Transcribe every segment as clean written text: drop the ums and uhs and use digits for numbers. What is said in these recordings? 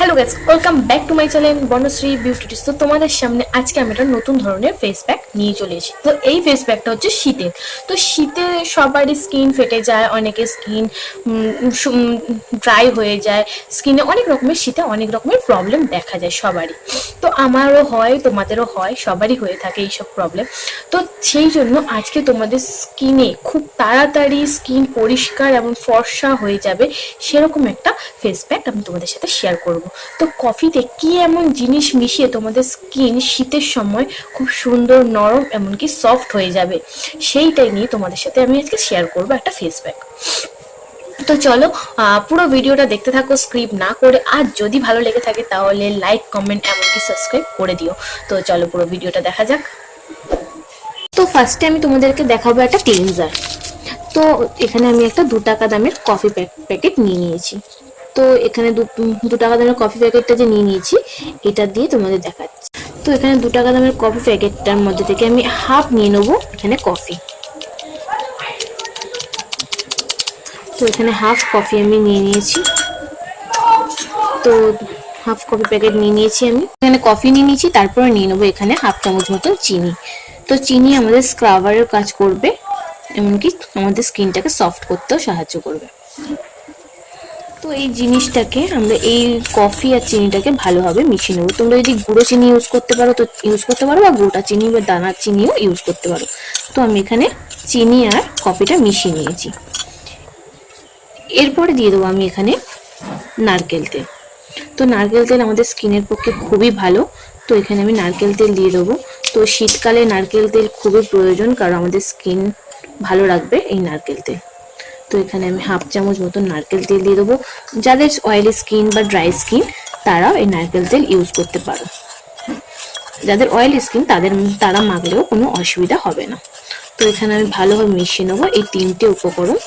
Hello guys, welcome back to my channel Banashree beauty tips. তো তোমাদের সামনে আজকে আমি একটা নতুন ধরনের ফেস প্যাক নিয়ে চলে এসেছি। তো এই ফেস প্যাকটা হচ্ছে শীতের। তো শীতে সবারই স্কিন ফেটে যায়, অনেকের স্কিন ড্রাই হয়ে যায়, স্কিনে অনেক রকমের শীতে অনেক রকমের প্রবলেম দেখা যায় সবারই। তো আমারও হয়, তোমাদেরও হয়, সবারই হয়ে থাকে এইসব প্রবলেম। তো সেই জন্য আজকে তোমাদের স্কিনে খুব তাড়াতাড়ি স্কিন পরিষ্কার এবং ফর্সা হয়ে যাবে সেরকম একটা ফেস প্যাক আমি তোমাদের সাথে শেয়ার করব। তো কফিতে কি এমন জিনিস মিশিয়ে তোমাদের স্কিন শীতের সময় খুব সুন্দর, নরম, এমনকি সফট হয়ে যাবে, সেইটাই নিয়ে তোমাদের সাথে আমি আজকে শেয়ার করব একটা ফেস প্যাক। তো চলো পুরো ভিডিওটা দেখতে থাকো স্ক্রিপ্ট না করে। আর যদি ভালো লেগে থাকে তাহলে লাইক, কমেন্ট, এমনকি সাবস্ক্রাইব করে দিও। তো চলো পুরো ভিডিওটা দেখা যাক। তো ফার্স্টে আমি তোমাদেরকে দেখাবো একটা ক্লিনজার। তো এখানে আমি একটা 2 টাকা দামের কফি প্যাকেট নিয়ে নিয়েছি। তো এখানে 2 টাকা দামের কফি প্যাকেটটা যে নিয়ে নিয়েছি, এটা দিয়ে তোমাদের দেখাচ্ছি। তো এখানে 2 টাকা দামের কফি প্যাকেটটার মধ্যে থেকে আমি হাফ নিয়ে নেবো এখানে কফি। তো এখানে হাফ কফি আমি নিয়ে নিয়েছি। তো হাফ কফি প্যাকেট নিয়ে নিয়েছি আমি। এখানে কফি নিয়ে নিয়েছি, তারপরে নিয়ে নেবো এখানে হাফ চামচ মতন চিনি। তো চিনি আমাদের স্ক্রাবারের কাজ করবে, এমনকি আমাদের স্কিনটাকে সফট করতেও সাহায্য করবে। তো এই জিনিসটাকে আমরা এই কফি আর চিনিটাকে ভালোভাবে মিশিয়ে নেবো। তোমরা যদি গুঁড়ো চিনি ইউজ করতে পারো তো ইউজ করতে পারো, বা গোটা চিনি বা দানার চিনিও ইউজ করতে পারো। তো আমি এখানে চিনি আর কফিটা মিশিয়ে নিয়েছি। এরপরে দিয়ে দেবো আমি এখানে নারকেল তেল। তো নারকেল তেল আমাদের স্কিনের পক্ষে খুবই ভালো। তো এখানে আমি নারকেল তেল দিয়ে দেবো। তো শীতকালে নারকেল তেল খুবই প্রয়োজন, কারণ আমাদের স্কিন ভালো রাখবে এই নারকেল তেল। তো এখানে আমি হাফ চামচ মতন নারকেল তেল দিয়ে দেবো। যাদের অয়েলি স্কিন বা ড্রাই স্কিন তারাও এই নারকেল তেল ইউজ করতে পারো। যাদের অয়েলি স্কিন তারা মাখলেও কোনো অসুবিধা হবে না। তো এখানে আমি ভালোভাবে মিশিয়ে নেবো এই 3টে উপকরণ।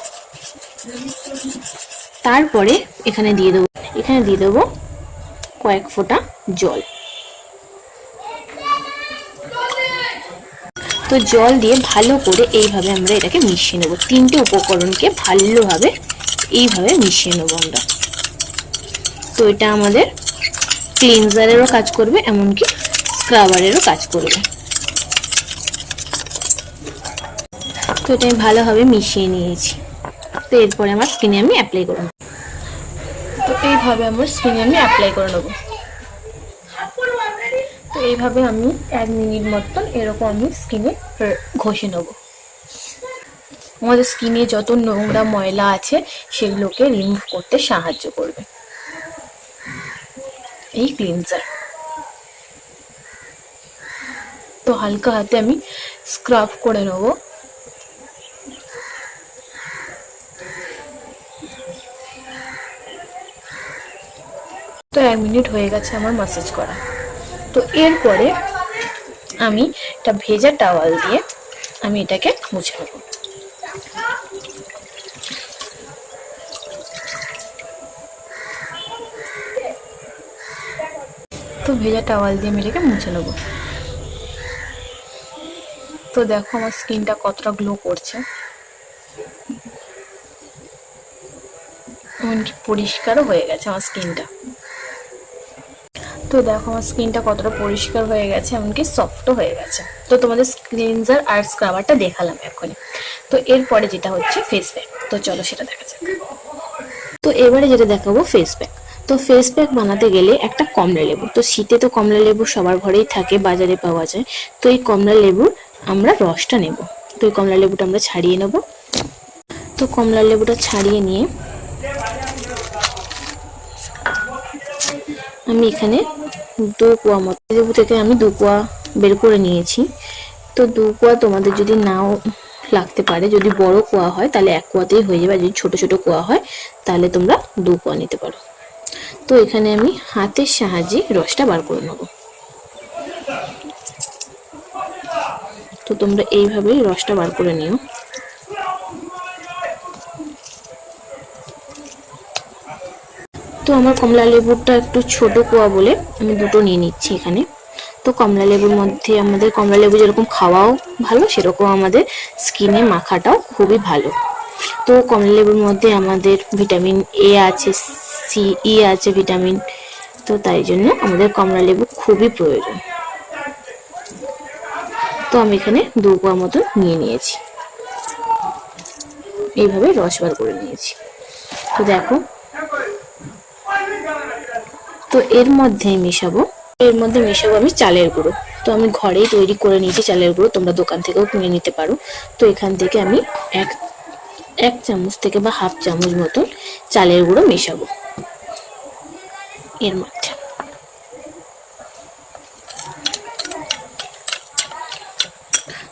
তারপরে এখানে দিয়ে দেবো কয়েক ফোঁটা জল। তো জল দিয়ে ভালো করে এইভাবে আমরা এটাকে মিশিয়ে নেবো। 3টে উপকরণকে ভালোভাবে এইভাবে মিশিয়ে নেবো আমরা। তো এটা আমাদের ক্লিনজারেরও কাজ করবে, এমনকি স্ক্রাবারেরও কাজ করবে। তো এটা আমি ভালোভাবে মিশিয়ে নিয়েছি। তো এরপরে আমার স্কিনে আমি অ্যাপ্লাই করব। তো এইভাবে আমার স্কিনে আমি অ্যাপ্লাই করে নেবো। তো এইভাবে আমি 1 মিনিট মতন এরকম আমি স্কিনে ঘষে নেব। আমাদের স্কিনে যত নোংরা ময়লা আছে সেগুলোকে রিমুভ করতে সাহায্য করবে এই ক্লিনজার। তো হালকা হাতে আমি স্ক্রাব করে নেব। তো 1 মিনিট হয়ে গেছে আমার ম্যাসাজ করা। তো এরপরে আমি একটা ভেজা টাওয়াল দিয়ে আমি এটাকে মুছে নেব। তো ভেজা টাওয়াল দিয়ে আমি এটাকে মুছে নেব। তো দেখো আমার স্কিনটা কতটা গ্লো করছে, এমনকি পরিষ্কারও হয়ে গেছে আমার স্কিনটা। তো দেখো আমার স্কিনটা কতটা পরিষ্কার হয়ে গেছে, এমনকি সফটও হয়ে গেছে। তো তোমাদের ক্লিনজার আর স্ক্রাবারটা দেখালাম এখনই। তো এরপরে যেটা হচ্ছে ফেস প্যাক। তো চলো সেটা দেখা যাক। তো এবারে যেটা দেখাবো ফেস প্যাক। তো ফেস প্যাক বানাতে গেলে একটা কমলা লেবু, তো শীতে তো কমলা লেবু সবার ঘরেই থাকে, বাজারে পাওয়া যায়। তো এই কমলা লেবুর আমরা রসটা নেব। তো এই কমলা লেবুটা আমরা ছাড়িয়ে নেব। তো কমলা লেবুটা ছাড়িয়ে নিয়ে আমি এখানে 2 কোয়া মতো লেবু থেকে আমি 2 কোয়া বের করে নিয়েছি। তো 2 কোয়া তোমাদের যদি নাও লাগতে পারে, যদি বড় কোয়া হয় তাহলে 1 কোয়াতেই হয়ে যাবে, যদি ছোট ছোট কোয়া হয় তাহলে তোমরা 2 কোয়া নিতে পারো। তো এখানে আমি হাতের সাহায্যে রসটা বার করে নেব। তো তোমরা এইভাবেই রসটা বার করে নিও। তো আমার কমলা লেবুটা একটু ছোট কোয়া বলে আমি 2টো নিয়ে নিচ্ছি এখানে। তো কমলা লেবুর মধ্যে আমাদের কমলা লেবু যেরকম খাওয়াও ভালো, সেরকম আমাদের স্কিনে মাখাটাও খুবই ভালো। তো কমলা লেবুর মধ্যে আমাদের ভিটামিন এ আছে, ই আছে, ভিটামিন তো তাই জন্য আমাদের কমলা লেবু খুবই প্রয়োজন। তো আমি এখানে 2 কোয়া মতো নিয়ে নিয়েছি, এইভাবে রস বার করে নিয়েছি। তো দেখো, তো এর মধ্যে মেশাবো আমি চালের গুঁড়ো। তো আমি ঘরেই তৈরি করে নিয়েছি চালের গুঁড়ো, তোমরা দোকান থেকেও কিনে নিতে পারো। তো এখান থেকে আমি এক চামচ থেকে বা হাফ চামচ মতন চালের গুঁড়ো মেশাবো এর মধ্যে।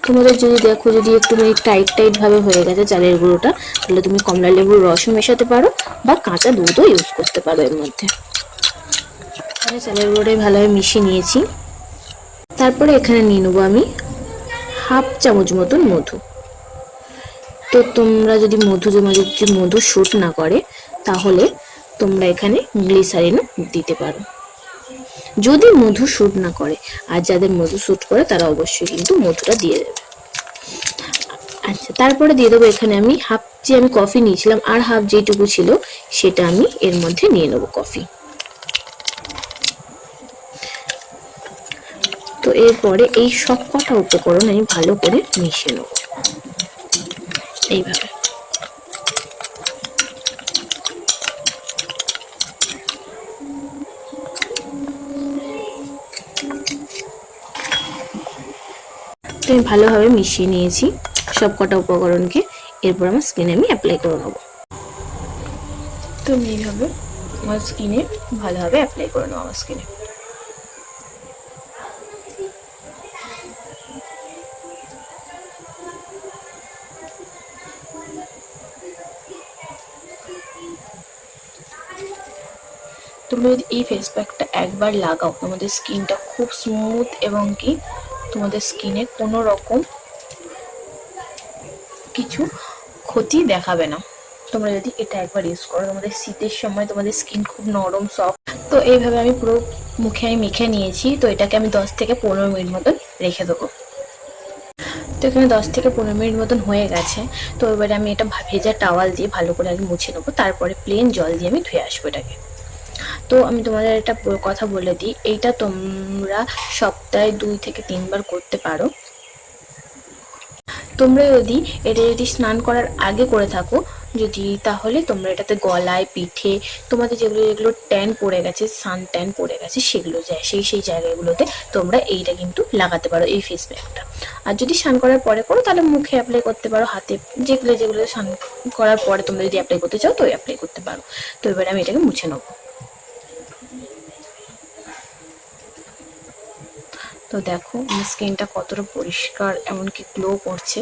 তোমাদের যদি দেখো যদি একটু টাইট ভাবে হয়ে গেছে চালের গুঁড়োটা, তাহলে তুমি কমলা লেবুর রসও মেশাতে পারো বা কাঁচা দুধও ইউজ করতে পারো এর মধ্যে। চালের গুঁড়োটাই ভালোভাবে মিশিয়ে নিয়েছি। তারপরে এখানে নিয়ে নেবো আমি হাফ চামচ মতন মধু। তো তোমরা যদি মধু শুট না করে, তাহলে তোমরা এখানে গ্লিসারিনও দিতে পারো, যদি মধু শুট না করে। আর যাদের মধু শুট করে তারা অবশ্যই কিন্তু মধুটা দিয়ে দেবে। আচ্ছা, তারপরে দিয়ে দেবো এখানে আমি আমি কফি নিয়েছিলাম, আর হাফ যেটুকু ছিল সেটা আমি এর মধ্যে নিয়ে নেবো কফি। তো এরপরে এই সব কটা উপকরণ আমি ভালো করে মিশিয়ে নেবো এইভাবে। তো আমি ভালোভাবে মিশিয়ে নিয়েছি সব কটা উপকরণকে। এরপর আমার স্কিনে আমি অ্যাপ্লাই করে নেবো। তো আমি এইভাবে আমার স্কিনে ভালোভাবে অ্যাপ্লাই করে নেবো আমার স্কিনে। তুমি যদি এই ফেস প্যাকটা একবার লাগাও, তোমাদের স্কিনটা খুব স্মুথ এবং কি তোমাদের স্কিনে কোনো রকম কিছু ক্ষতি দেখাবে না। তোমরা যদি এটা একবার ইউজ করো, তোমাদের শীতের সময় তোমাদের স্কিন খুব নরম সফট। তো এইভাবে আমি পুরো মুখে মেখে নিয়েছি। তো এটাকে আমি 10 থেকে 15 মিনিট মতন রেখে দেবো। তো এখানে 10 থেকে 15 মিনিট মতন হয়ে গেছে। তো এবারে আমি এটা ভেজা টাওয়াল দিয়ে ভালো করে আগে মুছে নেবো, তারপরে প্লেন জল দিয়ে আমি ধুয়ে আসবো এটাকে। তো আমি তোমাদের একটা কথা বলে দিই, এইটা তোমরা সপ্তাহে 2 থেকে 3 বার করতে পারো। তোমরা যদি এটা স্নান করার আগে করে থাকো তাহলে তোমরা এটাতে গলায়, পিঠে, তোমাদের যেগুলো ট্যান পড়ে গেছে, সান ট্যান পড়ে গেছে, সেগুলো যায় সেই জায়গাগুলোতে তোমরা এইটা কিন্তু লাগাতে পারো এই ফেস প্যাকটা। আর যদি স্নান করার পরে করো তাহলে মুখে অ্যাপ্লাই করতে পারো, হাতে, যেগুলো স্নান করার পরে তোমরা যদি অ্যাপ্লাই করতে চাও তো অ্যাপ্লাই করতে পারো। তো এবারে আমি এটাকে মুছে নেবো। তো দেখো আমার স্কিনটা কতটা পরিষ্কার, এমনকি গ্লো করছে।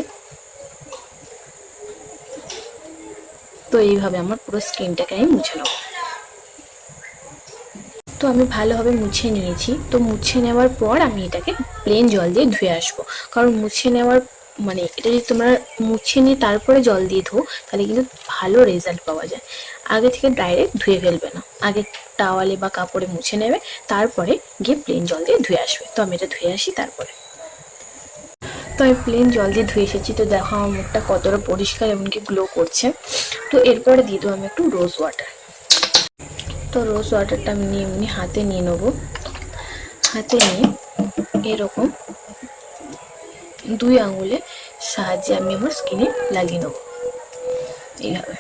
তো এইভাবে আমার পুরো স্কিনটাকে আমি মুছে নেব। তো আমি ভালোভাবে মুছে নিয়েছি। তো মুছে নেওয়ার পর আমি এটাকে প্লেন জল দিয়ে ধুয়ে আসবো, কারণ মুছে নেওয়ার এটা যদি তোমরা মুছে নিয়ে তারপরে জল দিয়ে ধো, তাহলে কিন্তু ভালো রেজাল্ট পাওয়া যায়। আগে থেকে ডাইরেক্ট ধুয়ে ফেলবে না, আগে টাওয়ালে বা কাপড়ে মুছে নেবে, তারপরে গিয়ে প্লেন জল দিয়ে ধুয়ে আসবে। তো আমি এটা ধুয়ে আসি তারপরে। তো আমি প্লেন জল দিয়ে ধুয়ে এসেছি। তো দেখো আমার মুখটা কতটা পরিষ্কার এমনকি গ্লো করছে। তো এরপরে দিয়ে দেবো আমি একটু রোজ ওয়াটার। তো রোজ ওয়াটারটা আমি এমনি হাতে নিয়ে নেবো। হাতে নিয়ে এরকম 2 আঙুলের সাহায্যে আমি আমার স্কিনে লাগিয়ে নেবো এইভাবে।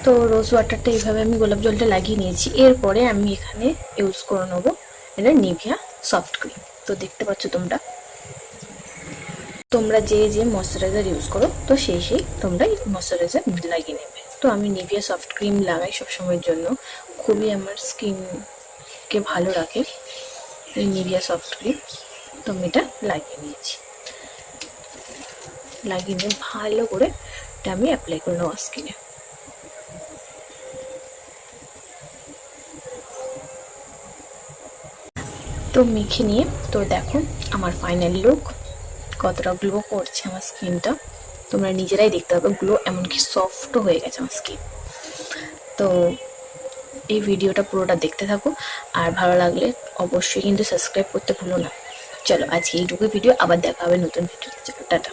তো রোজ ওয়াটারটা এইভাবে আমি গোলাপ জলটা লাগিয়ে নিয়েছি। এরপরে আমি এখানে ইউজ করে নেবো এটা নিভিয়া সফট ক্রিম। তো দেখতে পাচ্ছ তোমরা যে ময়শ্চারাইজার ইউজ করো, তো সেই তোমরা ময়শ্চারাইজার লাগিয়ে নেবে। তো আমি নিভিয়া সফট ক্রিম লাগাই সবসময়ের জন্য, খুবই আমার স্কিনকে ভালো রাখে এই নিভিয়া সফট ক্রিম। তো আমি এটা লাগিয়ে নিয়েছি। লাগিয়ে নিয়ে ভালো করে এটা আমি অ্যাপ্লাই করে নেওয়া স্কিনে। তো মেখে নিয়ে তো দেখো আমার ফাইনাল লুক কতটা গ্লো করছে আমার স্কিনটা, তোমরা নিজেরাই দেখতে পাবে। গ্লো এমনকি সফটও হয়ে গেছে আমার স্কিন। তো এই ভিডিওটা পুরোটা দেখতে থাকো, আর ভালো লাগলে অবশ্যই কিন্তু সাবস্ক্রাইব করতে ভুলো না। চলো আজকে এইটুকু ভিডিও, আবার দেখা হবে নতুন ভিডিও। চলো টাটা।